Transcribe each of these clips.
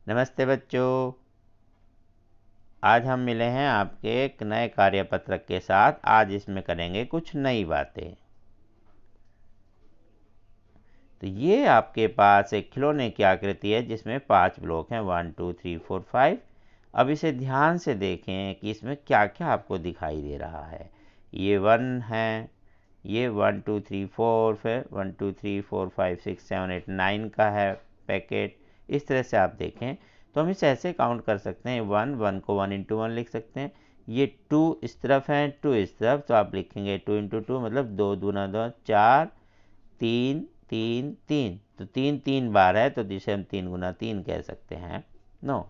नमस्ते बच्चों, आज हम मिले हैं आपके एक नए कार्यपत्रक के साथ। आज इसमें करेंगे कुछ नई बातें। तो ये आपके पास एक खिलौने की आकृति है जिसमें 5 ब्लॉक हैं, 1 2 3 4 5। अब इसे ध्यान से देखें कि इसमें क्या क्या आपको दिखाई दे रहा है। ये 1 है, ये 1 2 3 4, फिर 1 2 3 4 5 6 7 8 9 का है पैकेट। इस तरह से आप देखें तो हम इसे ऐसे काउंट कर सकते हैं। 1 को 1 × 1 लिख सकते हैं। ये 2 इस तरफ है, 2 इस तरफ, तो आप लिखेंगे 2 × 2 मतलब 2 दूना 2 4, 3 3 3। तो 3 3 बार है तो जिसे हम 3 × 3 कह सकते हैं 9।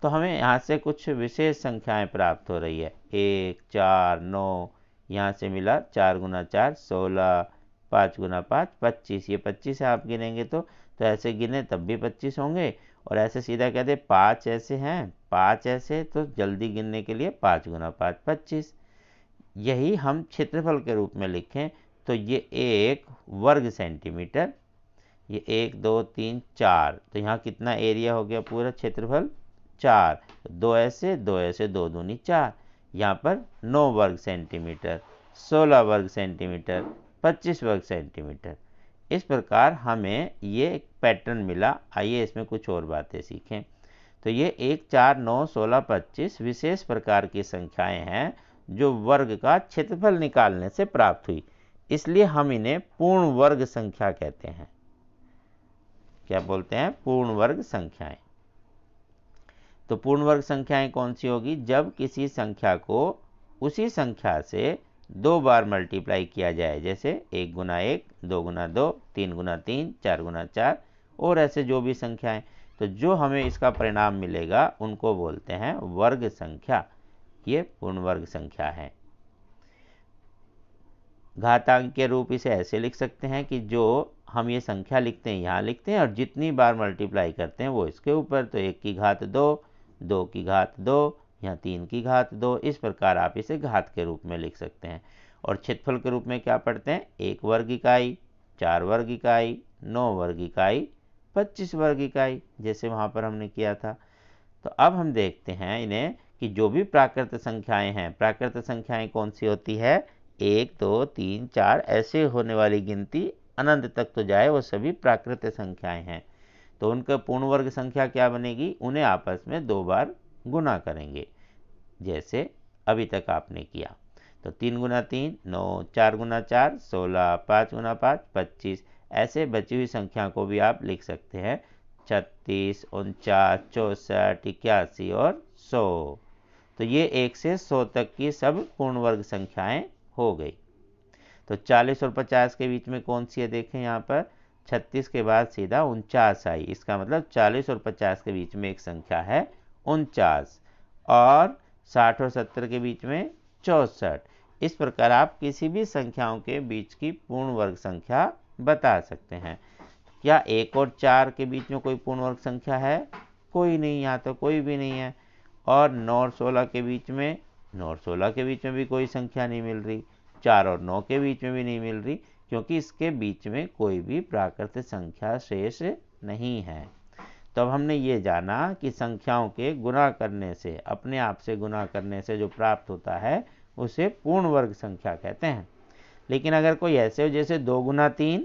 तो हमें यहाँ से कुछ विशेष संख्याएं प्राप्त हो रही है। 1 4 9, यहाँ से मिला 4 × 4 16, 5 × 5 25। ये 25 है, आप गिनेंगे तो ऐसे गिने तब भी 25 होंगे। और ऐसे सीधा कहते 5 ऐसे हैं, 5 ऐसे, तो जल्दी गिनने के लिए 5 × 5 25। यही हम क्षेत्रफल के रूप में लिखें तो ये 1 वर्ग सेंटीमीटर। ये 1 2 3 4, तो यहाँ कितना एरिया हो गया पूरा क्षेत्रफल 4। 2 ऐसे 2 ऐसे, 2 दूनी 4। यहाँ पर 9 वर्ग सेंटीमीटर, 16 वर्ग सेंटीमीटर, 25 वर्ग सेंटीमीटर। इस प्रकार हमें ये एक पैटर्न मिला। आइए इसमें कुछ और बातें सीखें। तो ये 1 4 9 16 25 विशेष प्रकार की संख्याएं हैं जो वर्ग का क्षेत्रफल निकालने से प्राप्त हुई, इसलिए हम इन्हें पूर्ण वर्ग संख्या कहते हैं। क्या बोलते हैं? पूर्ण वर्ग संख्याएं। तो पूर्ण वर्ग संख्याएं कौन सी होगी? जब किसी संख्या को उसी संख्या से 2 बार मल्टीप्लाई किया जाए, जैसे 1 × 1, 2 × 2, 3 × 3, 4 × 4 और ऐसे जो भी संख्याएं, तो जो हमें इसका परिणाम मिलेगा उनको बोलते हैं वर्ग संख्या। ये पूर्ण वर्ग संख्या है। घातांक के रूप इसे ऐसे लिख सकते हैं कि जो हम ये संख्या लिखते हैं यहाँ लिखते हैं और जितनी बार मल्टीप्लाई करते हैं वो इसके ऊपर। तो 1 की घात 2, 2 की घात 2, यहाँ 3 की घात 2। इस प्रकार आप इसे घात के रूप में लिख सकते हैं। और क्षेत्रफल के रूप में क्या पढ़ते हैं? 1 वर्ग इकाई, 4 वर्ग इकाई, 9 वर्ग इकाई, 25 वर्ग इकाई, जैसे वहाँ पर हमने किया था। तो अब हम देखते हैं इन्हें कि जो भी प्राकृत संख्याएं हैं, प्राकृत संख्याएं कौन सी होती है? 1 2 3 4 ऐसे होने वाली गिनती अनंत तक तो जाए, वो सभी प्राकृत संख्याएं हैं। तो उनका पूर्ण वर्ग संख्या क्या बनेगी? उन्हें आपस में 2 बार गुना करेंगे, जैसे अभी तक आपने किया। तो 3 × 3 9, 4 × 4 16, 5 × 5 25। ऐसे बची हुई संख्या को भी आप लिख सकते हैं 36, 49, 64, 81 और 100। तो ये 1 से 100 तक की सब पूर्ण वर्ग संख्याएं हो गई। तो 40 और 50 के बीच में कौन सी है? देखें यहाँ पर 36 के बाद सीधा 49 आई। इसका मतलब 40 और 50 के बीच में एक संख्या है 49, और 60 और 70 के बीच में 64। इस प्रकार आप किसी भी संख्याओं के बीच की पूर्ण वर्ग संख्या बता सकते हैं। क्या 1 और 4 के बीच में कोई पूर्ण वर्ग संख्या है? कोई नहीं, यहाँ तो कोई भी नहीं है। और 9 और 16 के बीच में, 9 और 16 के बीच में भी कोई संख्या नहीं मिल रही। 4 और 9 के बीच में भी नहीं मिल रही, क्योंकि इसके बीच में कोई भी प्राकृत संख्या शेष नहीं है। तो अब हमने ये जाना कि संख्याओं के गुणा करने से, अपने आप से गुणा करने से जो प्राप्त होता है उसे पूर्ण वर्ग संख्या कहते हैं। लेकिन अगर कोई ऐसे हो जैसे 2 × 3,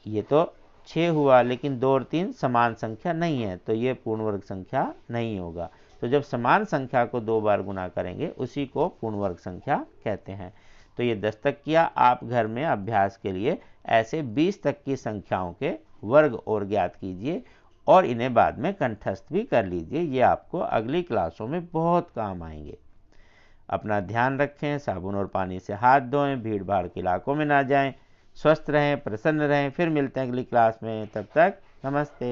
ये तो 6 हुआ, लेकिन 2 और 3 समान संख्या नहीं है, तो ये पूर्ण वर्ग संख्या नहीं होगा। तो जब समान संख्या को 2 बार गुना करेंगे उसी को पूर्ण वर्ग संख्या कहते हैं। तो ये 10 तक किया। आप घर में अभ्यास के लिए ऐसे 20 तक की संख्याओं के वर्ग और ज्ञात कीजिए और इन्हें बाद में कंठस्थ भी कर लीजिए। ये आपको अगली क्लासों में बहुत काम आएंगे। अपना ध्यान रखें, साबुन और पानी से हाथ धोएं, भीड़ भाड़ के इलाकों में ना जाएं, स्वस्थ रहें, प्रसन्न रहें। फिर मिलते हैं अगली क्लास में, तब तक नमस्ते।